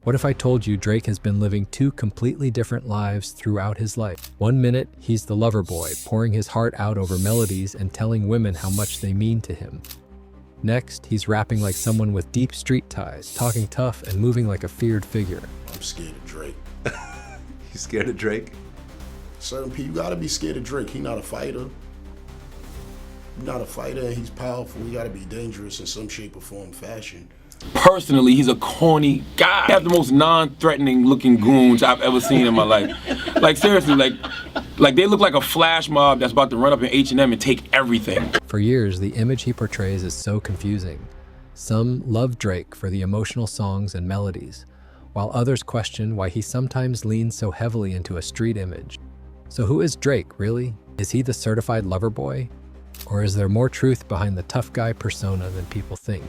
What if I told you Drake has been living two completely different lives throughout his life? One minute, he's the lover boy, pouring his heart out over melodies and telling women how much they mean to him. Next, he's rapping like someone with deep street ties, talking tough and moving like a feared figure. I'm scared of Drake. You scared of Drake? Certain people, you gotta be scared of Drake. He's not a fighter. He's not a fighter and he's powerful. He gotta be dangerous in some shape or form, fashion. Personally, he's a corny guy. He has the most non-threatening looking goons I've ever seen in my life. Like seriously, like they look like a flash mob that's about to run up in H&M and take everything. For years, the image he portrays is so confusing. Some love Drake for the emotional songs and melodies, while others question why he sometimes leans so heavily into a street image. So who is Drake, really? Is he the certified lover boy? Or is there more truth behind the tough guy persona than people think?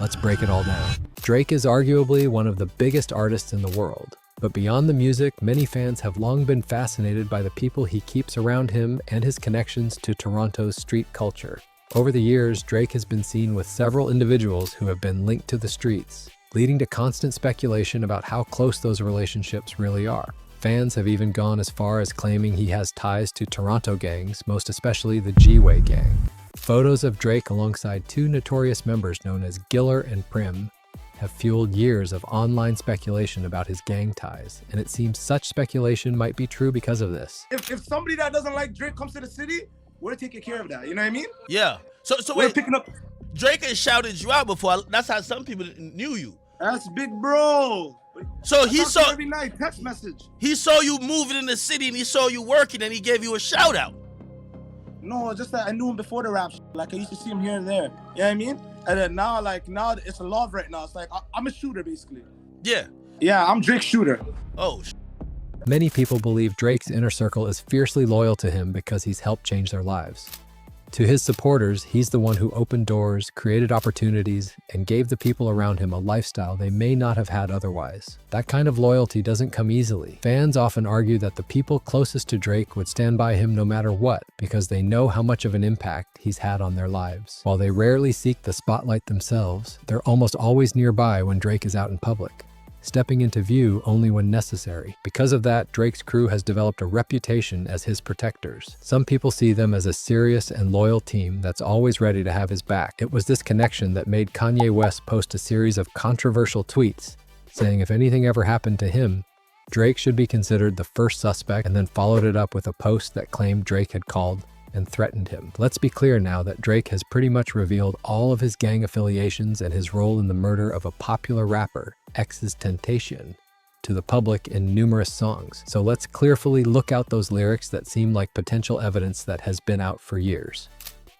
Let's break it all down. Drake is arguably one of the biggest artists in the world. But beyond the music, many fans have long been fascinated by the people he keeps around him and his connections to Toronto's street culture. Over the years, Drake has been seen with several individuals who have been linked to the streets, leading to constant speculation about how close those relationships really are. Fans have even gone as far as claiming he has ties to Toronto gangs, most especially the G-Way gang. Photos of Drake alongside two notorious members known as Giller and Prim have fueled years of online speculation about his gang ties, and it seems such speculation might be true because of this. If somebody that doesn't like Drake comes to the city, we're taking care of that, you know what I mean? Yeah. So We're wait, picking up. Drake has shouted you out before. That's how some people knew you. That's big bro. So I he talk to saw him every night, text message. he saw you moving in the city and he saw you working and he gave you a shout out. No, just that I knew him before the rap. Like I used to see him here and there. You know what I mean? And then now it's a love right now. It's like I'm a shooter basically. Yeah. Yeah, I'm Drake's shooter. Oh. Many people believe Drake's inner circle is fiercely loyal to him because he's helped change their lives. To his supporters, he's the one who opened doors, created opportunities, and gave the people around him a lifestyle they may not have had otherwise. That kind of loyalty doesn't come easily. Fans often argue that the people closest to Drake would stand by him no matter what because they know how much of an impact he's had on their lives. While they rarely seek the spotlight themselves, they're almost always nearby when Drake is out in public, stepping into view only when necessary. Because of that, Drake's crew has developed a reputation as his protectors. Some people see them as a serious and loyal team that's always ready to have his back. It was this connection that made Kanye West post a series of controversial tweets, saying if anything ever happened to him, Drake should be considered the first suspect, and then followed it up with a post that claimed Drake had called and threatened him. Let's be clear now that Drake has pretty much revealed all of his gang affiliations and his role in the murder of a popular rapper, XXXTentacion, to the public in numerous songs. So let's clearly look out those lyrics that seem like potential evidence that has been out for years.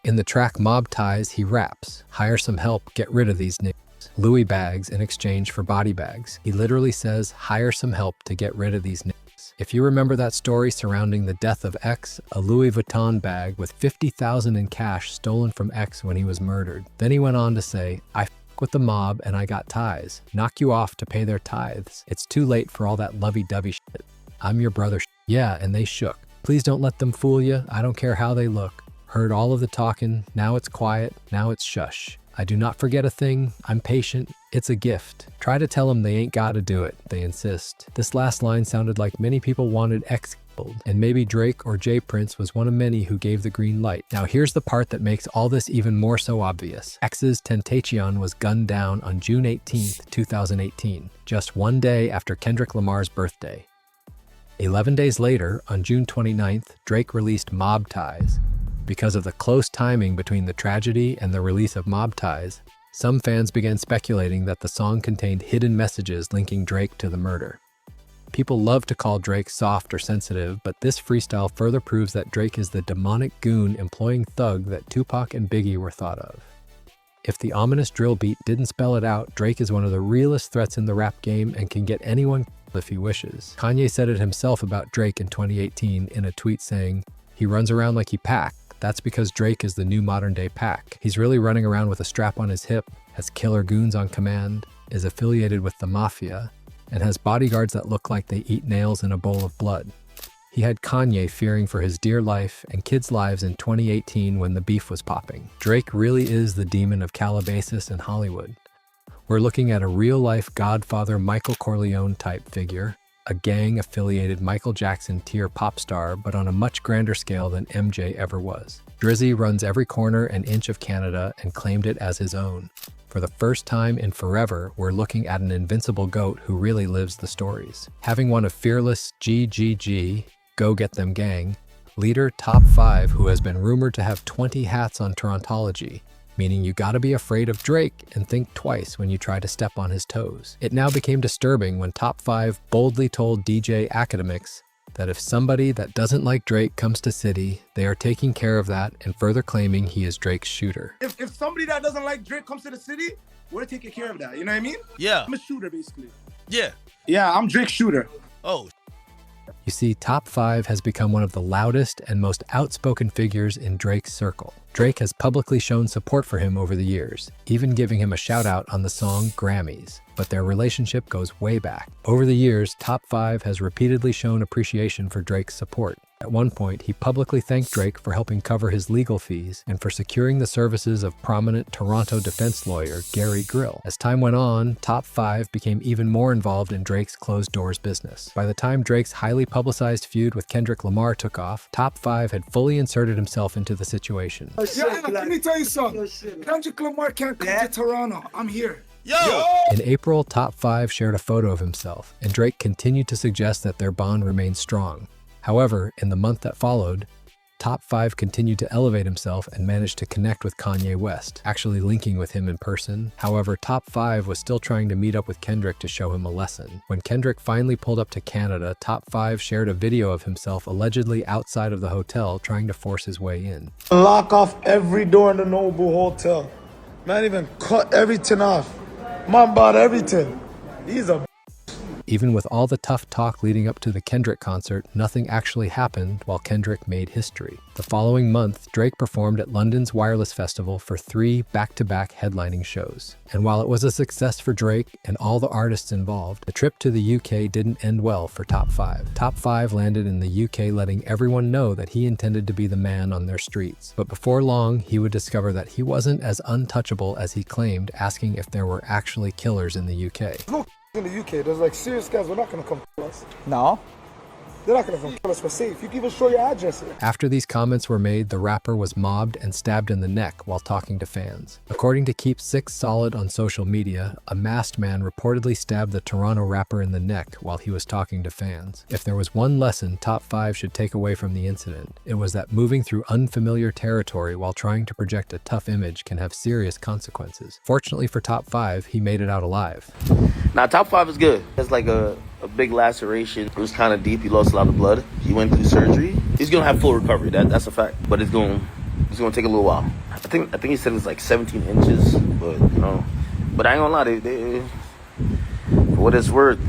In the track Mob Ties, he raps, "Hire some help, get rid of these niggas. Louis bags in exchange for body bags." He literally says, hire some help to get rid of these niggas. If you remember that story surrounding the death of X, a Louis Vuitton bag with $50,000 in cash stolen from X when he was murdered. Then he went on to say, "I f with the mob and I got ties. Knock you off to pay their tithes. It's too late for all that lovey-dovey shit. I'm your brother." Yeah, and they shook. Please don't let them fool you. I don't care how they look. Heard all of the talking. Now it's quiet. Now it's shush. I do not forget a thing. I'm patient. It's a gift. Try to tell them they ain't gotta do it. They insist. This last line sounded like many people wanted X killed, and maybe Drake or J Prince was one of many who gave the green light. Now here's the part that makes all this even more so obvious. XXXTentacion was gunned down on June 18th, 2018, just one day after Kendrick Lamar's birthday. 11 days later, on June 29th, Drake released Mob Ties. Because of the close timing between the tragedy and the release of Mob Ties, some fans began speculating that the song contained hidden messages linking Drake to the murder. People love to call Drake soft or sensitive, but this freestyle further proves that Drake is the demonic goon employing thug that Tupac and Biggie were thought of. If the ominous drill beat didn't spell it out, Drake is one of the realest threats in the rap game and can get anyone killed if he wishes. Kanye said it himself about Drake in 2018 in a tweet saying, "He runs around like he Pac. That's because Drake is the new modern-day Pac. He's really running around with a strap on his hip, has killer goons on command, is affiliated with the mafia, and has bodyguards that look like they eat nails in a bowl of blood." He had Kanye fearing for his dear life and kids' lives in 2018 when the beef was popping. Drake really is the demon of Calabasas and Hollywood. We're looking at a real-life Godfather Michael Corleone type figure, a gang-affiliated Michael Jackson tier pop star, but on a much grander scale than MJ ever was. Drizzy runs every corner and inch of Canada and claimed it as his own. For the first time in forever, we're looking at an invincible GOAT who really lives the stories. Having one of fearless GGG, Go Get Them Gang, leader Top 5, who has been rumored to have 20 hats on Torontology, meaning you gotta be afraid of Drake and think twice when you try to step on his toes. It now became disturbing when Top 5 boldly told DJ Academics that if somebody that doesn't like Drake comes to city, they are taking care of that, and further claiming he is Drake's shooter. If somebody that doesn't like Drake comes to the city, we're taking care of that. You know what I mean? Yeah. I'm a shooter, basically. Yeah. Yeah, I'm Drake's shooter. Oh. You see, Top 5 has become one of the loudest and most outspoken figures in Drake's circle. Drake has publicly shown support for him over the years, even giving him a shout out on the song Grammys. But their relationship goes way back. Over the years, Top 5 has repeatedly shown appreciation for Drake's support. At one point, he publicly thanked Drake for helping cover his legal fees and for securing the services of prominent Toronto defense lawyer Gary Grill. As time went on, Top 5 became even more involved in Drake's closed-doors business. By the time Drake's highly publicized feud with Kendrick Lamar took off, Top 5 had fully inserted himself into the situation. Yeah, let me tell you something. Kendrick Lamar can't come to Toronto. I'm here. Yo! In April, Top 5 shared a photo of himself, and Drake continued to suggest that their bond remained strong. However, in the month that followed, Top 5 continued to elevate himself and managed to connect with Kanye West, actually linking with him in person. However, Top 5 was still trying to meet up with Kendrick to show him a lesson. When Kendrick finally pulled up to Canada, Top 5 shared a video of himself allegedly outside of the hotel trying to force his way in. Lock off every door in the Noble Hotel. Man, even cut everything off. Man bought everything. He's a Even with all the tough talk leading up to the Kendrick concert, nothing actually happened while Kendrick made history. The following month, Drake performed at London's Wireless Festival for 3 back-to-back headlining shows. And while it was a success for Drake and all the artists involved, the trip to the UK didn't end well for Top 5. Top 5 landed in the UK, letting everyone know that he intended to be the man on their streets. But before long, he would discover that he wasn't as untouchable as he claimed, asking if there were actually killers in the UK. in the UK. There's like serious guys. We're not gonna come kill us. No. They're not gonna come kill us. We're safe. You can even show your address here. After these comments were made, the rapper was mobbed and stabbed in the neck while talking to fans. According to Keep Six Solid on social media, a masked man reportedly stabbed the Toronto rapper in the neck while he was talking to fans. If there was one lesson Top 5 should take away from the incident, it was that moving through unfamiliar territory while trying to project a tough image can have serious consequences. Fortunately for Top 5, he made it out alive. Now, Top 5 is good. It's like a big laceration. It was kind of deep. He lost a lot of blood. He went through surgery. He's gonna have full recovery. That's a fact. But it's gonna take a little while. I think he said it was like 17 inches. But but I ain't gonna lie. They for what it's worth,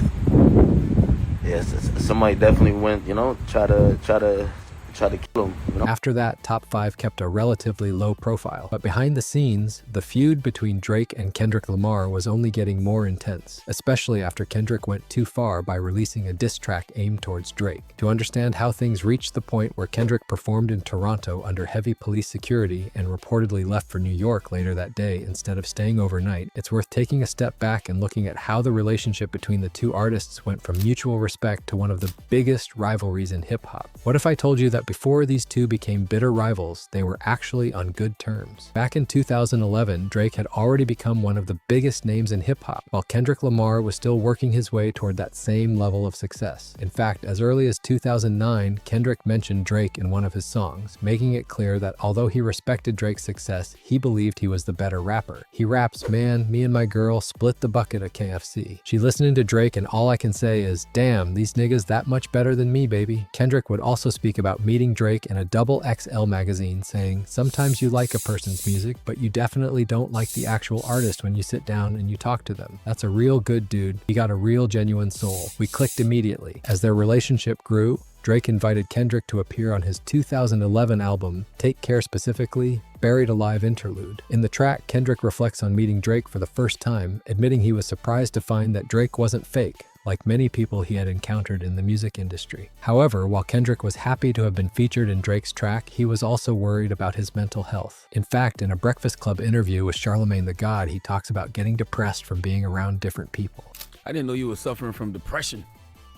yes, somebody definitely went. Try to kill him. After that, Top 5 kept a relatively low profile. But behind the scenes, the feud between Drake and Kendrick Lamar was only getting more intense, especially after Kendrick went too far by releasing a diss track aimed towards Drake. To understand how things reached the point where Kendrick performed in Toronto under heavy police security and reportedly left for New York later that day instead of staying overnight, it's worth taking a step back and looking at how the relationship between the two artists went from mutual respect to one of the biggest rivalries in hip-hop. What if I told you that before these two became bitter rivals, they were actually on good terms? Back in 2011, Drake had already become one of the biggest names in hip-hop, while Kendrick Lamar was still working his way toward that same level of success. In fact, as early as 2009, Kendrick mentioned Drake in one of his songs, making it clear that although he respected Drake's success, he believed he was the better rapper. He raps, "Man, me and my girl split the bucket at KFC. She listening to Drake and all I can say is, damn, these niggas that much better than me, baby." Kendrick would also speak about meeting Drake in a XXL magazine, saying, "Sometimes you like a person's music, but you definitely don't like the actual artist when you sit down and you talk to them. That's a real good dude. He got a real genuine soul." We clicked immediately. As their relationship grew, Drake invited Kendrick to appear on his 2011 album, Take Care Specifically, Buried Alive Interlude. In the track, Kendrick reflects on meeting Drake for the first time, admitting he was surprised to find that Drake wasn't fake, like many people he had encountered in the music industry. However, while Kendrick was happy to have been featured in Drake's track, he was also worried about his mental health. In fact, in a Breakfast Club interview with Charlemagne the God, he talks about getting depressed from being around different people. I didn't know you were suffering from depression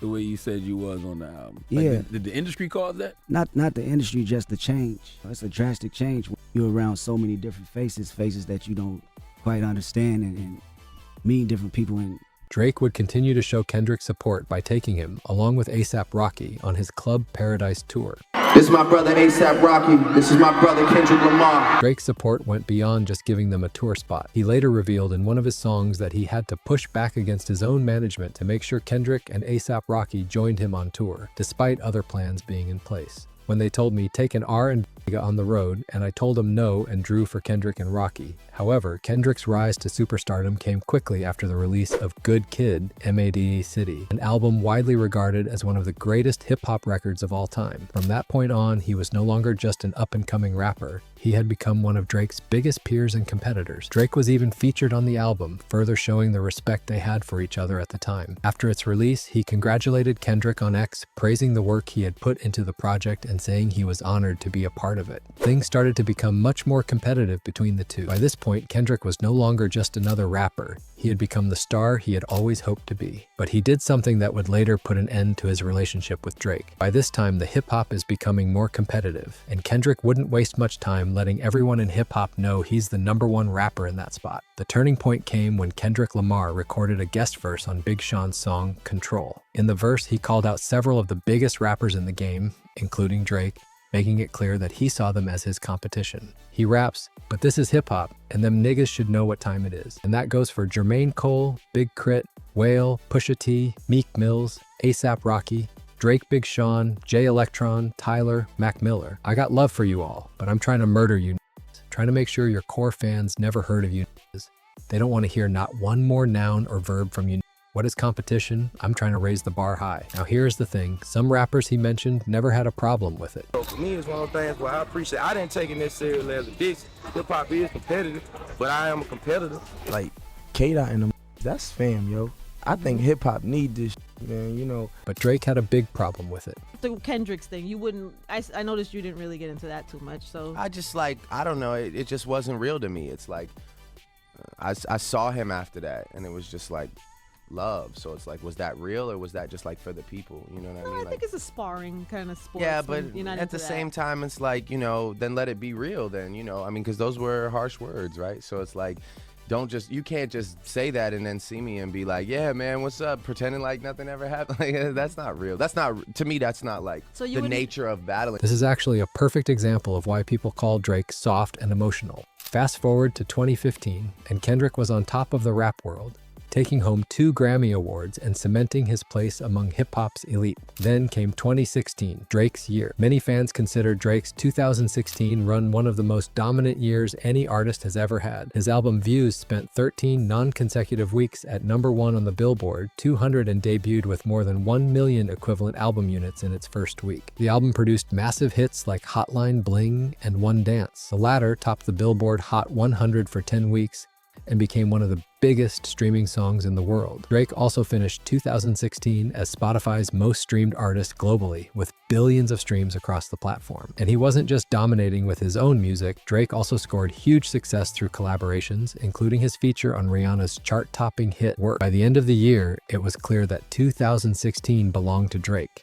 the way you said you was on the album. Yeah. Like, did the industry cause that? Not the industry, just the change. It's a drastic change. You're around so many different faces that you don't quite understand and meeting different people. And Drake would continue to show Kendrick support by taking him, along with A$AP Rocky, on his Club Paradise tour. This is my brother A$AP Rocky. This is my brother Kendrick Lamar. Drake's support went beyond just giving them a tour spot. He later revealed in one of his songs that he had to push back against his own management to make sure Kendrick and A$AP Rocky joined him on tour, despite other plans being in place. When they told me take an R&B on the road, and I told them no and drew for Kendrick and Rocky. However, Kendrick's rise to superstardom came quickly after the release of Good Kid, M.A.D. City, an album widely regarded as one of the greatest hip-hop records of all time. From that point on, he was no longer just an up-and-coming rapper. He had become one of Drake's biggest peers and competitors. Drake was even featured on the album, further showing the respect they had for each other at the time. After its release, he congratulated Kendrick on X, praising the work he had put into the project and saying he was honored to be a part of it. Things started to become much more competitive between the two. By this point, Kendrick was no longer just another rapper. He had become the star he had always hoped to be. But he did something that would later put an end to his relationship with Drake. By this time, the hip-hop is becoming more competitive, and Kendrick wouldn't waste much time letting everyone in hip-hop know he's the #1 rapper in that spot. The turning point came when Kendrick Lamar recorded a guest verse on Big Sean's song, Control. In the verse, he called out several of the biggest rappers in the game, including Drake, making it clear that he saw them as his competition. He raps, "But this is hip-hop, and them niggas should know what time it is." And that goes for Jermaine Cole, Big Crit, Whale, Pusha T, Meek Mills, A$AP Rocky, Drake, Big Sean, Jay Electron, Tyler, Mac Miller. I got love for you all, but I'm trying to murder you niggas. Trying to make sure your core fans never heard of you niggas. They don't want to hear not one more noun or verb from you niggas. What is competition? I'm trying to raise the bar high. Now here's the thing, some rappers he mentioned never had a problem with it. So for me, it's one of those things where I appreciate, I didn't take it necessarily as a diss. Hip-hop is competitive, but I am a competitor. Like, K-Dot and them, that's fam, yo. I think hip-hop need this, man, you know. But Drake had a big problem with it. The Kendrick's thing, you wouldn't, I noticed you didn't really get into that too much, so. I just like, I don't know, it just wasn't real to me. It's like, I saw him after that, and it was just like, love. So it's like, was that real or was that just like for the people? You know what I mean? I think it's a sparring kind of sport. Yeah, but at the same time, it's like, you know, then let it be real then, you know. I mean, because those were harsh words, right? So it's like, you can't just say that and then see me and be like, yeah, man, what's up? Pretending like nothing ever happened. Like, that's not real. That's not, to me, that's not like the nature of battling. This is actually a perfect example of why people call Drake soft and emotional. Fast forward to 2015, and Kendrick was on top of the rap world, taking home 2 Grammy Awards and cementing his place among hip-hop's elite. Then came 2016, Drake's year. Many fans consider Drake's 2016 run one of the most dominant years any artist has ever had. His album Views spent 13 non-consecutive weeks at #1 on the Billboard 200 and debuted with more than 1 million equivalent album units in its first week. The album produced massive hits like Hotline Bling and One Dance. The latter topped the Billboard Hot 100 for 10 weeks and became one of the biggest streaming songs in the world. Drake also finished 2016 as Spotify's most streamed artist globally, with billions of streams across the platform. And he wasn't just dominating with his own music, Drake also scored huge success through collaborations, including his feature on Rihanna's chart-topping hit Work. By the end of the year, it was clear that 2016 belonged to Drake.